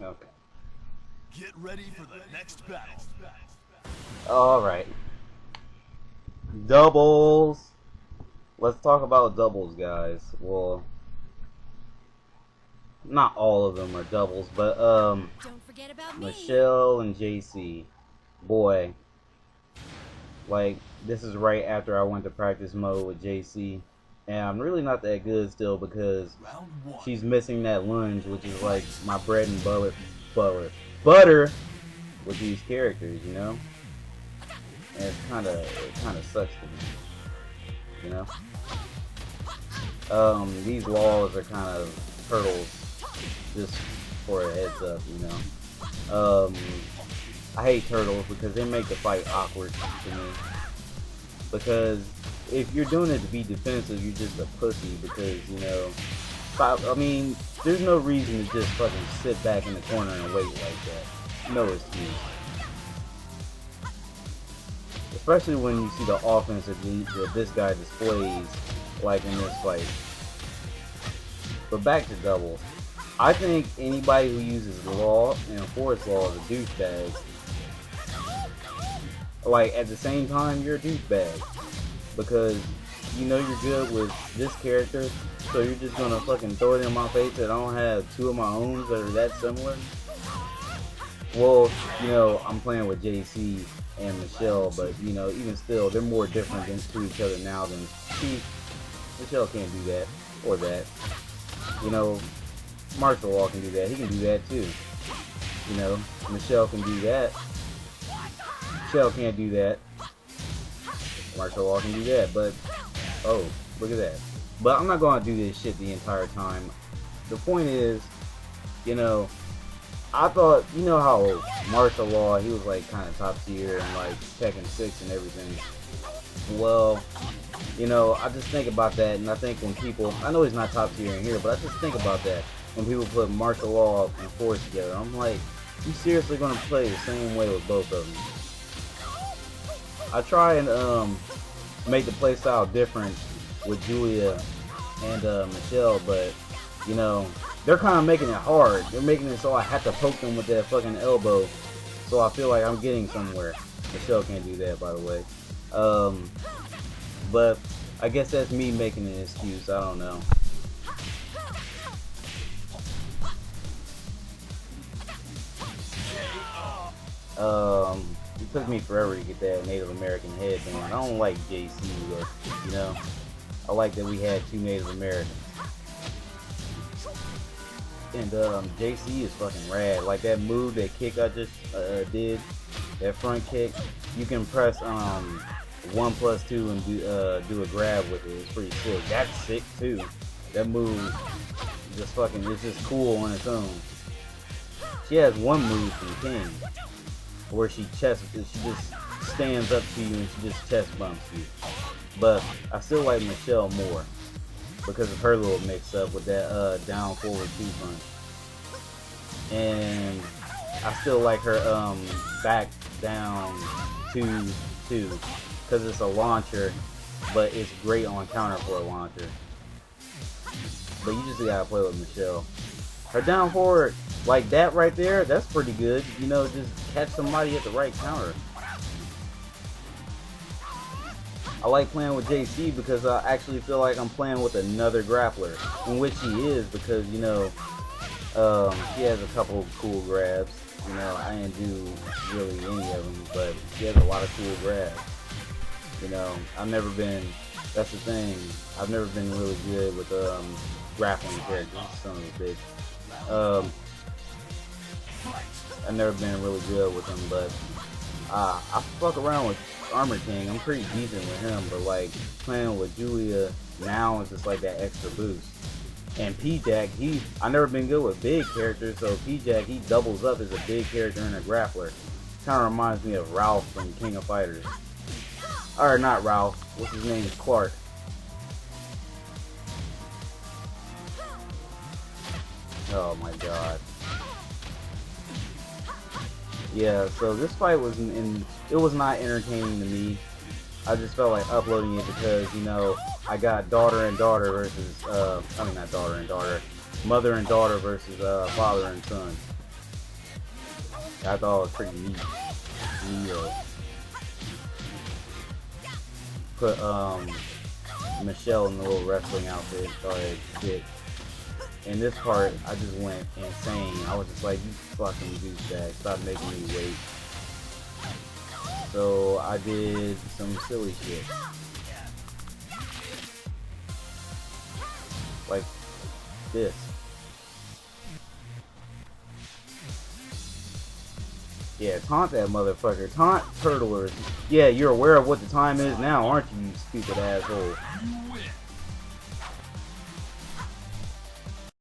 Okay. Get ready for the next battle. Alright. Doubles. Let's talk about doubles, guys. Well, not all of them are doubles, but Don't forget about me. Michelle and JC. Boy. Like, this is right after I went to practice mode with JC. And I'm really not that good still because she's missing that lunge, which is like my bread and butter with these characters, you know? And it kind of sucks to me, you know? These walls are kind of hurdles, just for a heads up, you know? I hate turtles because they make the fight awkward to me. Because if you're doing it to be defensive, you're just a pussy because, you know, I mean, there's no reason to just fucking sit back in the corner and wait like that. No excuse. Especially when you see the offense that this guy displays, like in this fight. But back to doubles. I think anybody who uses law and force law is a douchebag. Like, at the same time, you're a douchebag. Because you know you're good with this character, so you're just gonna fucking throw it in my face that I don't have two of my own that are that similar. Well, you know, I'm playing with JC and Michelle, but you know, even still, they're more different to each other now than Michelle can't do that or that. You know, martial law can do that. He can do that too. You know, Michelle can do that. Michelle can't do that. Martial law can do that, but oh, look at that. But I'm not gonna do this shit the entire time. The point is, you know, I thought, you know how martial law, he was like kind of top tier and like Tekken 6 and everything. Well, you know, I just think about that, and I think when people, I know he's not top tier in here, but I just think about that when people put martial law and force together. I'm like, you seriously gonna play the same way with both of them? I try and make the playstyle different with Julia and Michelle, but you know, they're kind of making it hard. They're making it so I have to poke them with that fucking elbow, so I feel like I'm getting somewhere. Michelle can't do that, by the way. But I guess that's me making an excuse. I don't know. It took me forever to get that Native American head down. I don't like JC, but you know, I like that we had two Native Americans. And JC is fucking rad. Like that move, that kick I just did, that front kick, you can press 1+2 and do a grab with it. It's pretty sick. That's sick too. That move just fucking, it's just cool on its own. She has one move from King where she just stands up to you and she just chest bumps you. But I still like Michelle more because of her little mix up with that down forward 2 punch. And I still like her back down 2 because it's a launcher, but it's great on counter for a launcher. But you just gotta play with Michelle. Her down forward, like that right there, that's pretty good. You know, just catch somebody at the right counter. I like playing with JC because I actually feel like I'm playing with another grappler, in which he is, because, you know, she has a couple cool grabs. You know, I didn't do really any of them, but she has a lot of cool grabs. You know, I've never been, that's the thing, I've never been really good with grappling characters, son of a bitch. I've never been really good with them, but I fuck around with Armor King. I'm pretty decent with him, but like playing with Julia now is just like that extra boost. And P-Jack, I've never been good with big characters, so P-Jack, he doubles up as a big character and a grappler. Kind of reminds me of Ralph from King of Fighters. Or not Ralph, what's his name? Clark. Oh my god. Yeah, so this fight was it was not entertaining to me. I just felt like uploading it because, you know, I got daughter and daughter versus, I mean not daughter and daughter, mother and daughter versus father and son. I thought it was pretty neat. He put Michelle in the little wrestling outfit, started sick. In this part, I just went insane. I was just like, you fucking douchebag, stop making me wait. So I did some silly shit. Like this. Yeah, taunt that motherfucker. Taunt turtlers. Yeah, you're aware of what the time is now, aren't you, you stupid asshole?